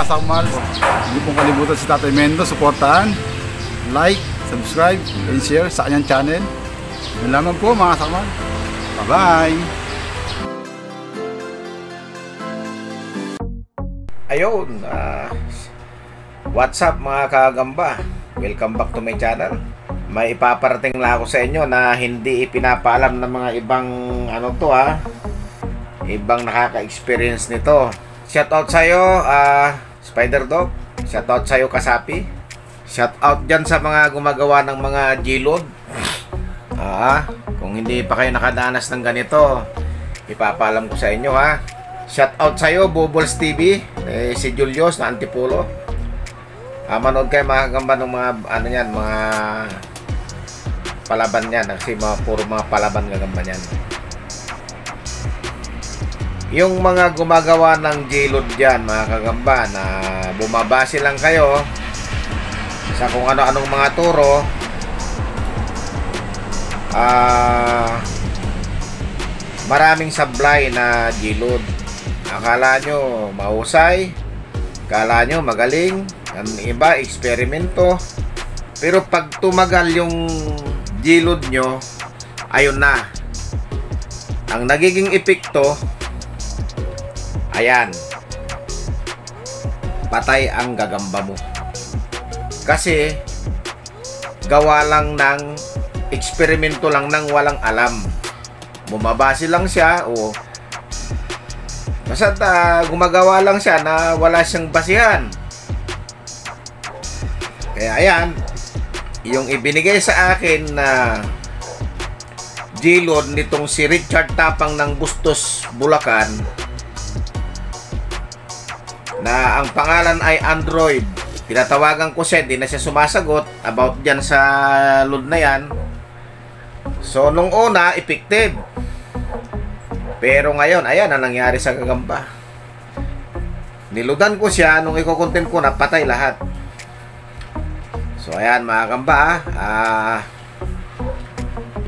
mga sakmal. Hindi pong kalimutan si Tatay Mendo, suportahan, like, subscribe, and share sa kanyang channel. Yun lamang po mga sakmal. Bye-bye! Ayun, what's up mga kagamba? Welcome back to my channel. May ipaparating lang ako sa inyo na hindi ipinapaalam ng mga ibang ibang nakaka-experience nito. Shoutout sa'yo, Spider Dog. Shoutout sa'yo, Kasapi. Shoutout dyan sa mga gumagawa ng mga G-load. Kung hindi pa kayo nakadanas ng ganito, ipapaalam ko sa inyo ha. Shoutout sa'yo, Bubbles TV, si Julius na Antipolo. Manood kayo mga kagamba ng mga mga palaban yan, kasi puro mga palaban gagamba yan. Yung mga gumagawa ng G-load dyan mga kagamba, na bumabase lang kayo sa kung ano-anong mga turo, maraming sablay na G-load. Akala nyo mahusay, akala nyo magaling, ang iba eksperimento, pero pag tumagal yung G-load nyo, ayun na, ang nagiging epekto, ayan, patay ang gagamba mo. Kasi gawa lang ng eksperimento lang ng walang alam. Bumabase lang siya o basta gumagawa lang siya na wala siyang basihan. Kaya ayan, yung ibinigay sa akin na G-load nitong si Richard Tapang ng Bustos, Bulacan, na ang pangalan ay Android. Pinatawagan ko siya, di na siya sumasagot about dyan sa load na yan. So nung una, effective. Pero ngayon, ayan ang nangyari sa gagamba. Niludan ko siya, nung iko-content ko na, patay lahat. So ayan mga kagamba,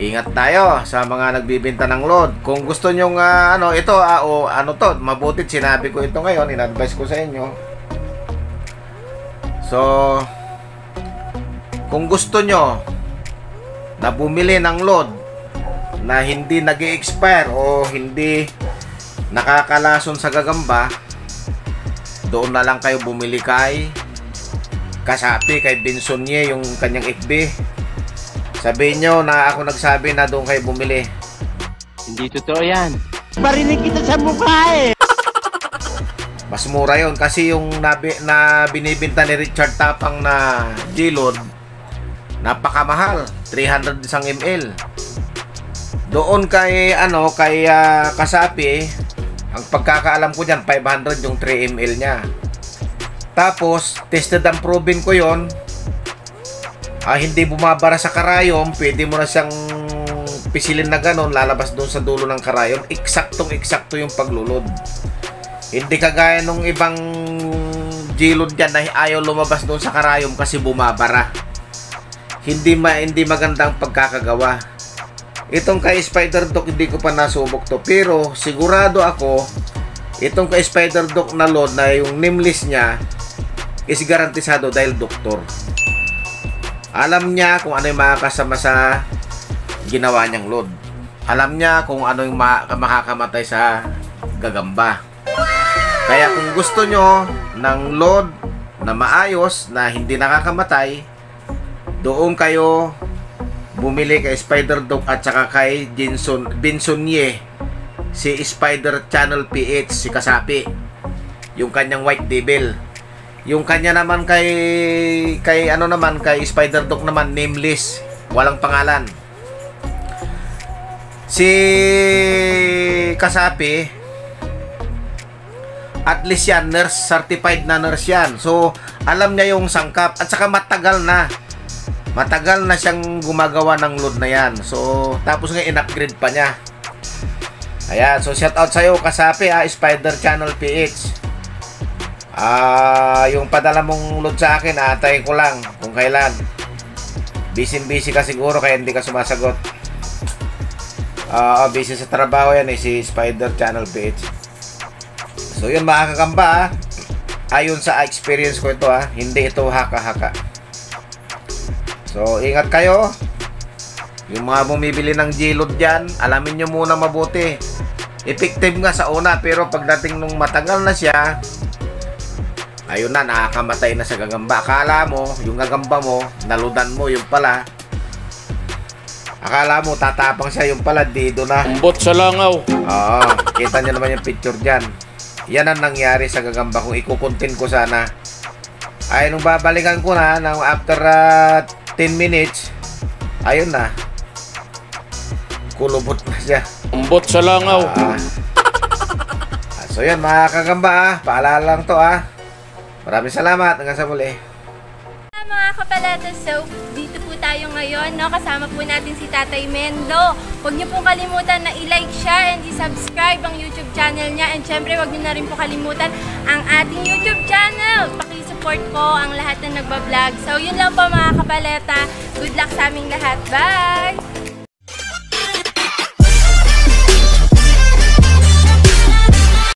ingat tayo sa mga nagbibenta ng load. Kung gusto nyong mabutit sinabi ko ito ngayon, in-advise ko sa inyo. So kung gusto nyo na bumili ng load na hindi nag-i-expire o hindi nakakalason sa gagamba, doon na lang kayo bumili kay Kasapi, kay Binsonye, yung kanyang FB. Sabihin nyo na ako nagsabi na doon kayo bumili. Hindi totoo yan. Marinig kita sa mukha eh. Mas mura yun kasi yung na binibinta ni Richard Tapang na G-load, napakamahal, 300 isang ml. Doon kay Kasapi, ang pagkakaalam ko dyan 500 yung 3 ml nya. Tapos tested and proven ko yon, hindi bumabara sa karayom. Pwede mo na siyang pisilin na ganon, lalabas doon sa dulo ng karayom. Eksaktong-eksakto yung paglulod. Hindi kagaya nung ibang G-load dyan na ayaw lumabas doon sa karayom kasi bumabara. Hindi magandang pagkakagawa. Itong kay Spider Dog hindi ko pa nasubok to, pero sigurado ako itong kay Spider Dog na load na yung nameless niya is garantisado dahil doktor. Alam niya kung ano yung makakasama sa ginawa niyang load. Alam niya kung ano yung makakamatay sa gagamba. Kaya kung gusto nyo ng load na maayos, na hindi nakakamatay, doon kayo bumili kay Spider Dog at saka kay Binsonye, si Spider Channel PH, si Kasapi, yung kanyang White Devil. Yung kanya naman kay Spider Dog naman, nameless, walang pangalan. Si Kasapi, at least yan, nurse, certified na nurse yan. So alam niya yung sangkap, at saka matagal na siyang gumagawa ng load na yan. So tapos nga in-upgrade pa niya. Ayan, so shout out sa'yo Kasapi, Spider Channel PH. Yung padala mong load sa akin, aantayin ko lang kung kailan. Busy ka siguro kaya hindi ka sumasagot. Busy sa trabaho yan si Spider Channel PH. So yun mga kakamba, ayon sa experience ko ito hindi ito haka-haka. So ingat kayo. Yung mga bumibili ng G-Load dyan, alamin nyo muna mabuti. Effective nga sa una, pero pagdating nung matagal na siya, ayun na, nakakamatay na sa gagamba. Akala mo, yung gagamba mo, naludan mo, yung pala. Akala mo, tatapang siya, yung pala, dido na. Umbot sa langaw. Oo, kita nyo naman yung picture dyan. Yan ang nangyari sa gagamba. Kung ikukuntin ko sana, ay nung babalikan ko na, after 10 minutes, ayun na. Kulubot na siya. Umbot sa langaw. So yan mga kagamba paalala lang to Maraming salamat. Hanggang sa muli. Mga kapalata, so dito po tayo ngayon, no? Kasama po natin si Tatay Mendo. Huwag niyo pong kalimutan na i-like, share, and i-subscribe ang YouTube channel niya. And syempre, huwag niyo na rin po kalimutan ang ating YouTube channel. Paki-support po ang lahat na nagbablog. So yun lang po mga kapalata. Good luck sa aming lahat. Bye!